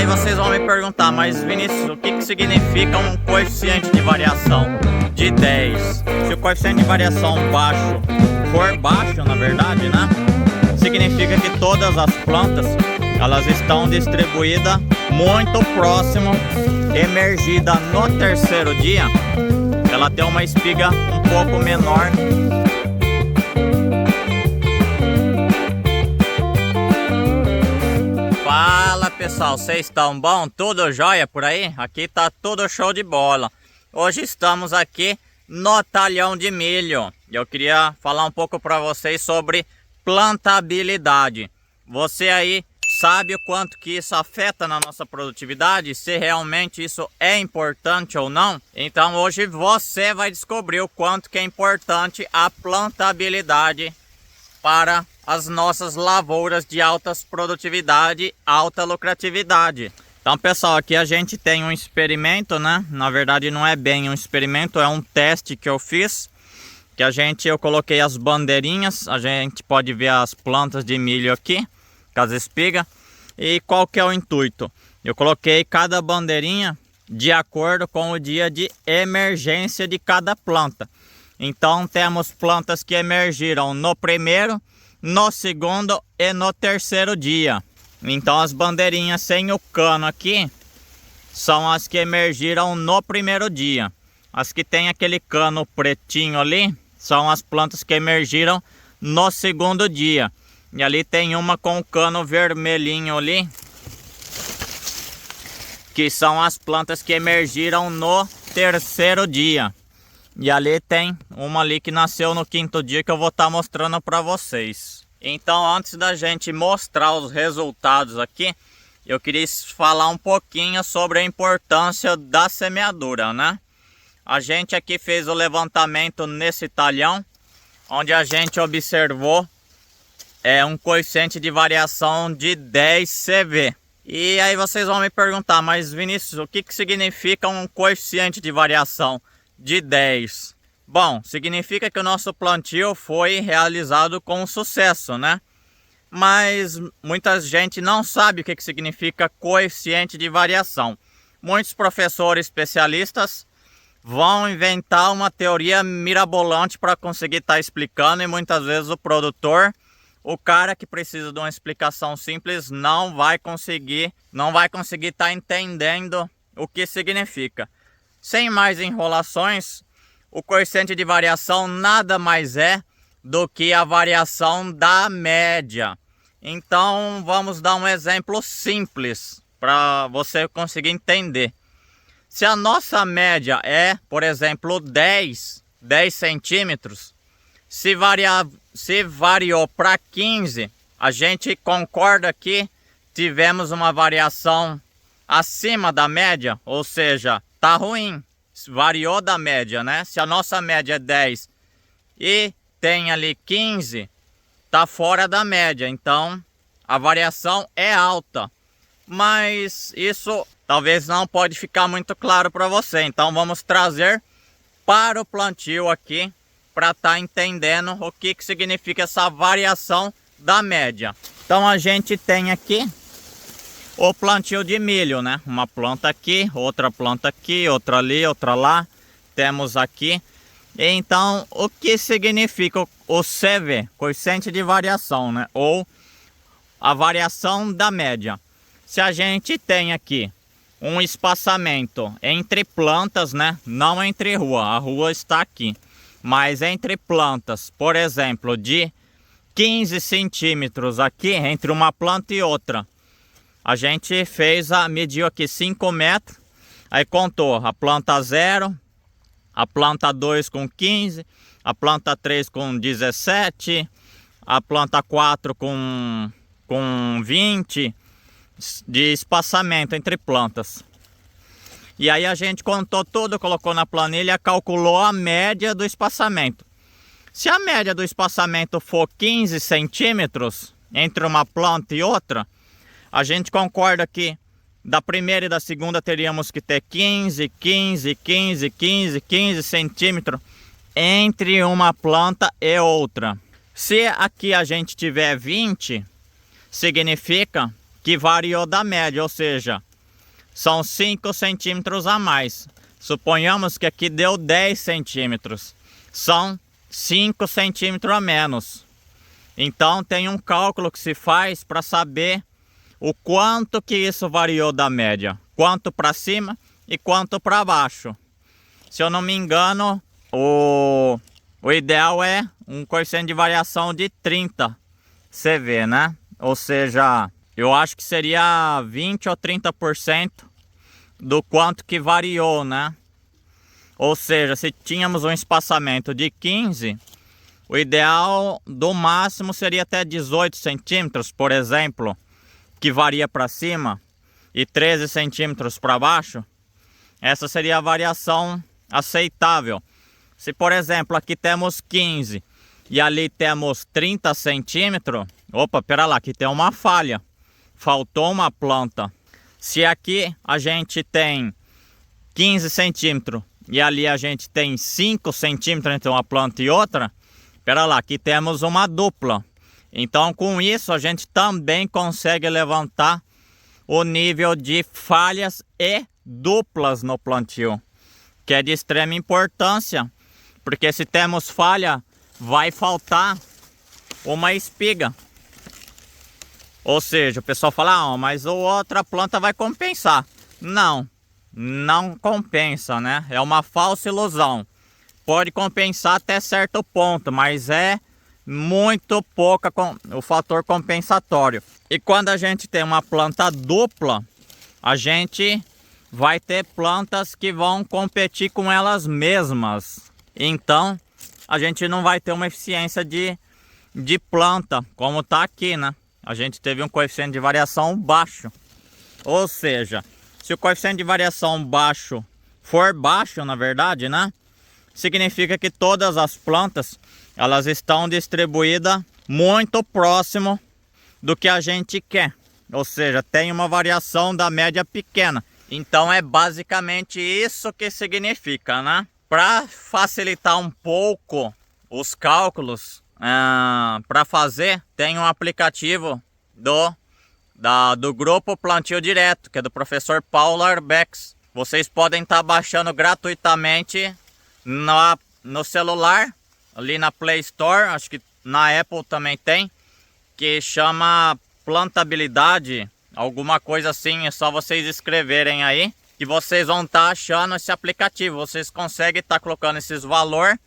aí vocês vão me perguntar, mas Vinícius, o que significa um coeficiente de variação de 10? Se o coeficiente de variação baixo for baixo, na verdade, né? Significa que todas as plantas, elas estão distribuídas muito próximo, emergida no terceiro dia. Ela tem uma espiga um pouco menor. Fala pessoal, vocês estão bom? Tudo jóia por aí? Aqui tá tudo show de bola. Hoje estamos aqui no talhão de milho. Eu queria falar um pouco para vocês sobre plantabilidade. Você aí sabe o quanto que isso afeta na nossa produtividade? Se realmente isso é importante ou não? Então hoje você vai descobrir o quanto que é importante a plantabilidade para as nossas lavouras de alta produtividade, alta lucratividade. Então pessoal, aqui a gente tem um experimento, né? Na verdade não é bem um experimento, é um teste que eu fiz. Que eu coloquei as bandeirinhas, a gente pode ver as plantas de milho aqui, com as espigas. E qual que é o intuito? Eu coloquei cada bandeirinha de acordo com o dia de emergência de cada planta. Então temos plantas que emergiram no primeiro, no segundo e no terceiro dia. Então as bandeirinhas sem o cano aqui são as que emergiram no primeiro dia. As que tem aquele cano pretinho ali são as plantas que emergiram no segundo dia. E ali tem uma com o cano vermelhinho ali, que são as plantas que emergiram no terceiro dia. E ali tem uma ali que nasceu no quinto dia que eu vou estar mostrando para vocês. Então antes da gente mostrar os resultados aqui, eu queria falar um pouquinho sobre a importância da semeadura, né? A gente aqui fez o levantamento nesse talhão, onde a gente observou um coeficiente de variação de 10 CV. E aí vocês vão me perguntar, mas Vinícius, o que significa um coeficiente de variação de 10? Bom, significa que o nosso plantio foi realizado com sucesso, né? Mas muita gente não sabe o que significa coeficiente de variação. Muitos professores especialistas vão inventar uma teoria mirabolante para conseguir estar explicando, e muitas vezes o produtor, o cara que precisa de uma explicação simples, não vai conseguir estar entendendo o que significa. Sem mais enrolações, o coeficiente de variação nada mais é do que a variação da média. Então vamos dar um exemplo simples para você conseguir entender. Se a nossa média é, por exemplo, 10 centímetros, se variou para 15, a gente concorda que tivemos uma variação acima da média, ou seja, tá ruim, variou da média, né? Se a nossa média é 10 e tem ali 15, tá fora da média, então a variação é alta. Mas isso talvez não pode ficar muito claro para você, então vamos trazer para o plantio aqui, para estar entendendo o que significa essa variação da média. Então a gente tem aqui o plantio de milho, né? Uma planta aqui, outra planta aqui, outra ali, outra lá. Temos aqui. Então o que significa o CV, coeficiente de variação, né? Ou a variação da média. Se a gente tem aqui um espaçamento entre plantas, né? Não entre rua, a rua está aqui. Mas entre plantas, por exemplo, de 15 centímetros aqui, entre uma planta e outra. A gente mediu aqui 5 metros, aí contou a planta 0, a planta 2 com 15, a planta 3 com 17, a planta 4 com 20 de espaçamento entre plantas. E aí a gente contou tudo, colocou na planilha, calculou a média do espaçamento. Se a média do espaçamento for 15 centímetros entre uma planta e outra, a gente concorda que da primeira e da segunda teríamos que ter 15 centímetros entre uma planta e outra. Se aqui a gente tiver 20, significa que variou da média, ou seja, são 5 centímetros a mais. Suponhamos que aqui deu 10 centímetros, são 5 centímetros a menos. Então tem um cálculo que se faz para saber o quanto que isso variou da média, quanto para cima e quanto para baixo. Se eu não me engano, o ideal é um coeficiente de variação de 30 CV, né? Ou seja, eu acho que seria 20 ou 30% do quanto que variou, né? Ou seja, se tínhamos um espaçamento de 15, o ideal do máximo seria até 18 centímetros, por exemplo, que varia para cima, e 13 centímetros para baixo. Essa seria a variação aceitável. Se, por exemplo, aqui temos 15 e ali temos 30 centímetros, opa, pera lá, aqui tem uma falha, faltou uma planta. Se aqui a gente tem 15 centímetros e ali a gente tem 5 centímetros entre uma planta e outra, pera lá, aqui temos uma dupla. Então com isso a gente também consegue levantar o nível de falhas e duplas no plantio, que é de extrema importância, porque se temos falha, vai faltar uma espiga. Ou seja, o pessoal fala, mas a outra planta vai compensar. Não, não compensa, né? É uma falsa ilusão. Pode compensar até certo ponto, mas é muito pouca o fator compensatório. E quando a gente tem uma planta dupla, a gente vai ter plantas que vão competir com elas mesmas. Então, a gente não vai ter uma eficiência de planta, como está aqui, né? A gente teve um coeficiente de variação baixo. Ou seja, se o coeficiente de variação baixo for baixo, na verdade, né? Significa que todas as plantas, elas estão distribuídas muito próximo do que a gente quer. Ou seja, tem uma variação da média pequena. Então é basicamente isso que significa, né? Para facilitar um pouco os cálculos, para fazer, tem um aplicativo do grupo Plantio Direto, que é do professor Paulo Arbex. Vocês podem estar baixando gratuitamente no celular, ali na Play Store, acho que na Apple também tem, que chama Plantabilidade, alguma coisa assim. É só vocês escreverem aí que vocês vão estar achando esse aplicativo. Vocês conseguem estar colocando esses valores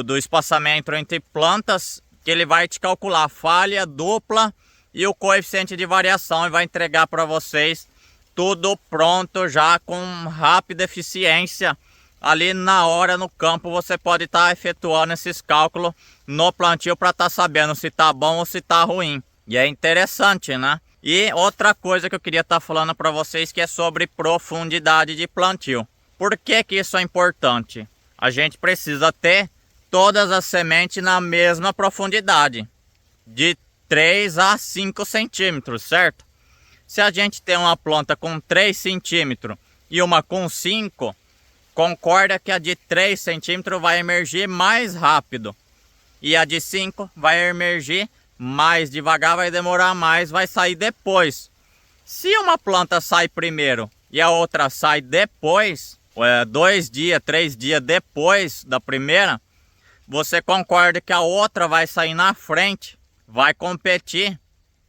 do espaçamento entre plantas, que ele vai te calcular falha, dupla e o coeficiente de variação, e vai entregar para vocês tudo pronto já com rápida eficiência. Ali na hora no campo você pode estar efetuando esses cálculos no plantio para estar sabendo se está bom ou se está ruim. E é interessante, né? E outra coisa que eu queria estar falando para vocês, que é sobre profundidade de plantio. Por que que isso é importante? A gente precisa ter todas as sementes na mesma profundidade, de 3 a 5 centímetros, certo? Se a gente tem uma planta com 3 centímetros e uma com 5, concorda que a de 3 centímetros vai emergir mais rápido e a de 5 vai emergir mais devagar, vai demorar mais, vai sair depois. Se uma planta sai primeiro e a outra sai depois, 2 dias, 3 dias depois da primeira, você concorda que a outra vai sair na frente, vai competir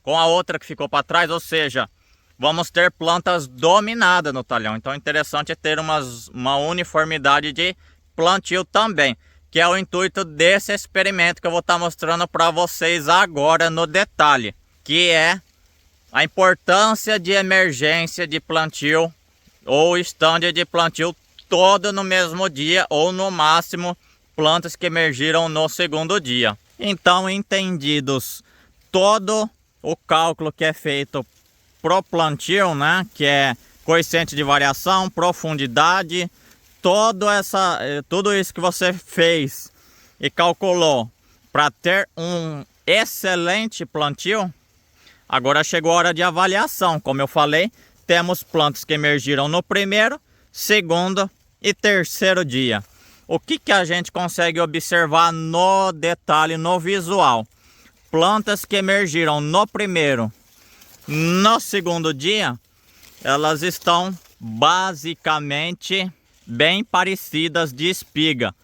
com a outra que ficou para trás, ou seja, vamos ter plantas dominadas no talhão. Então, interessante é ter uma uniformidade de plantio também, que é o intuito desse experimento que eu vou estar mostrando para vocês agora no detalhe, que é a importância de emergência de plantio ou stand de plantio todo no mesmo dia, ou no máximo plantas que emergiram no segundo dia. Então, entendidos todo o cálculo que é feito pro plantio, né, que é coeficiente de variação, profundidade, tudo isso que você fez e calculou para ter um excelente plantio, agora chegou a hora de avaliação. Como eu falei, temos plantas que emergiram no primeiro, segundo e terceiro dia. O que a gente consegue observar no detalhe, no visual? Plantas que emergiram no primeiro, no segundo dia, elas estão basicamente bem parecidas de espiga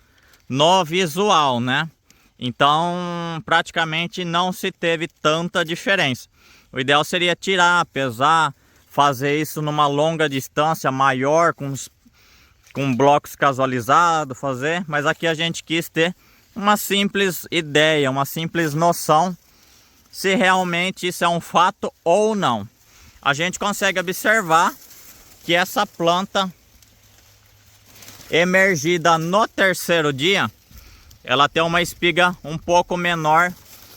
no visual, né? Então praticamente não se teve tanta diferença. O ideal seria tirar, pesar, fazer isso numa longa distância maior, com blocos casualizados, fazer. Mas aqui a gente quis ter uma simples ideia, uma simples noção se realmente isso é um fato ou não. A gente consegue observar que essa planta emergida no terceiro dia, ela tem uma espiga um pouco menor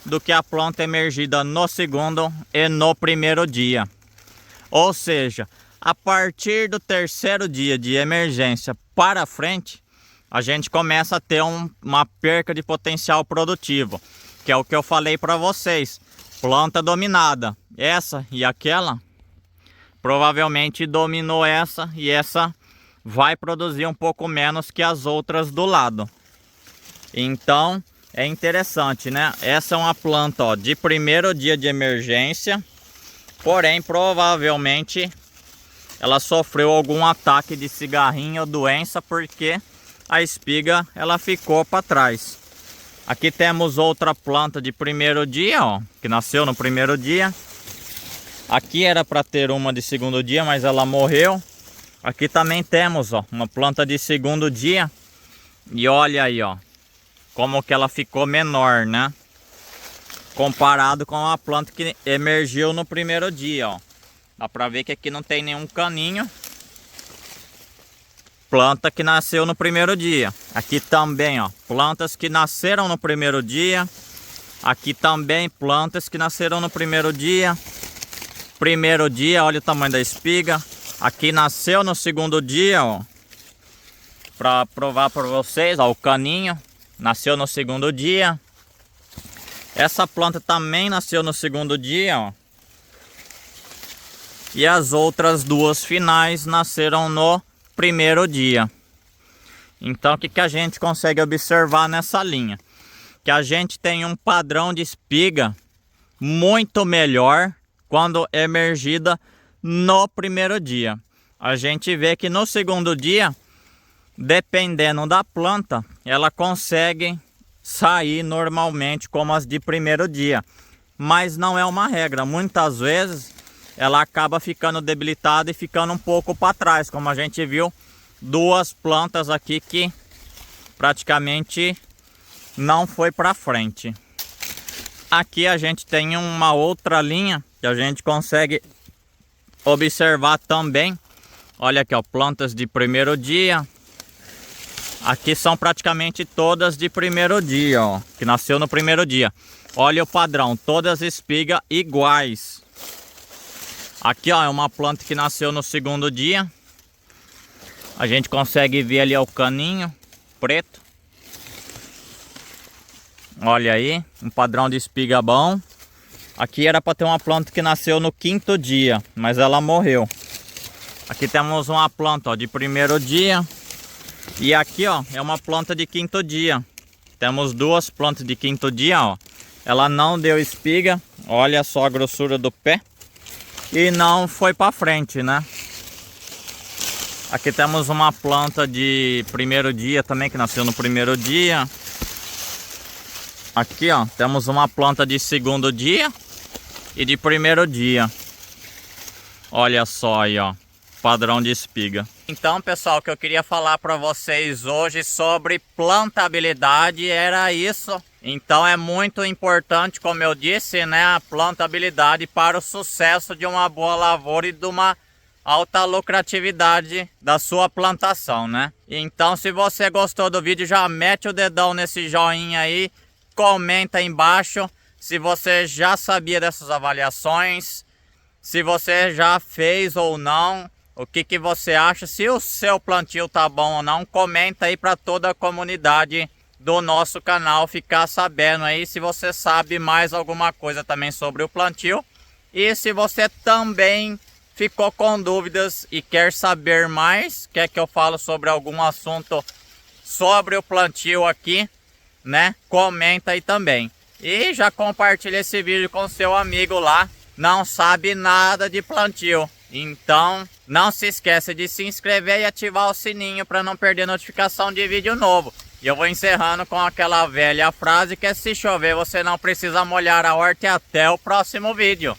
do que a planta emergida no segundo e no primeiro dia. Ou seja, a partir do terceiro dia de emergência para frente, a gente começa a ter uma perca de potencial produtivo, que é o que eu falei para vocês. Planta dominada, essa e aquela, provavelmente dominou essa e essa vai produzir um pouco menos que as outras do lado. Então é interessante, né? Essa é uma planta, ó, de primeiro dia de emergência, porém provavelmente ela sofreu algum ataque de cigarrinho ou doença, porque a espiga ela ficou para trás. Aqui temos outra planta de primeiro dia, ó, que nasceu no primeiro dia. Aqui era para ter uma de segundo dia, mas ela morreu. Aqui também temos, ó, uma planta de segundo dia. E olha aí, ó, como que ela ficou menor, né? Comparado com a planta que emergiu no primeiro dia, ó. Dá para ver que aqui não tem nenhum caninho. Planta que nasceu no primeiro dia. Aqui também, ó, plantas que nasceram no primeiro dia. Aqui também plantas que nasceram no primeiro dia. Primeiro dia, olha o tamanho da espiga. Aqui nasceu no segundo dia, ó. Para provar para vocês, ó, o caninho nasceu no segundo dia. Essa planta também nasceu no segundo dia, ó. E as outras duas finais nasceram no primeiro dia. Então o que a gente consegue observar nessa linha? Que a gente tem um padrão de espiga muito melhor quando emergida no primeiro dia. A gente vê que no segundo dia, dependendo da planta, ela consegue sair normalmente como as de primeiro dia, mas não é uma regra. Muitas vezes ela acaba ficando debilitada e ficando um pouco para trás, como a gente viu duas plantas aqui que praticamente não foi para frente. Aqui a gente tem uma outra linha que a gente consegue observar também. Olha aqui, ó, plantas de primeiro dia. Aqui são praticamente todas de primeiro dia, ó, que nasceu no primeiro dia. Olha o padrão, todas espigas iguais. Aqui, ó, é uma planta que nasceu no segundo dia. A gente consegue ver ali, ó, o caninho preto. Olha aí, um padrão de espiga bom. Aqui era para ter uma planta que nasceu no quinto dia, mas ela morreu. Aqui temos uma planta, ó, de primeiro dia. E aqui, ó, é uma planta de quinto dia. Temos duas plantas de quinto dia, ó. Ela não deu espiga. Olha só a grossura do pé. E não foi para frente, né? Aqui temos uma planta de primeiro dia também, que nasceu no primeiro dia. Aqui, ó, temos uma planta de segundo dia e de primeiro dia. Olha só aí, ó, padrão de espiga. Então, pessoal, o que eu queria falar para vocês hoje sobre plantabilidade era isso. Então é muito importante, como eu disse, né, a plantabilidade para o sucesso de uma boa lavoura e de uma alta lucratividade da sua plantação, né? Então, se você gostou do vídeo, já mete o dedão nesse joinha aí, comenta aí embaixo se você já sabia dessas avaliações, se você já fez ou não, o que você acha, se o seu plantio tá bom ou não, comenta aí para toda a comunidade do nosso canal ficar sabendo aí se você sabe mais alguma coisa também sobre o plantio. E se você também ficou com dúvidas e quer saber mais, quer que eu fale sobre algum assunto sobre o plantio aqui, né? Comenta aí também. E já compartilha esse vídeo com seu amigo lá, não sabe nada de plantio. Então Não se esqueça de se inscrever e ativar o sininho para não perder notificação de vídeo novo. E eu vou encerrando com aquela velha frase que é: se chover você não precisa molhar a horta, e até o próximo vídeo.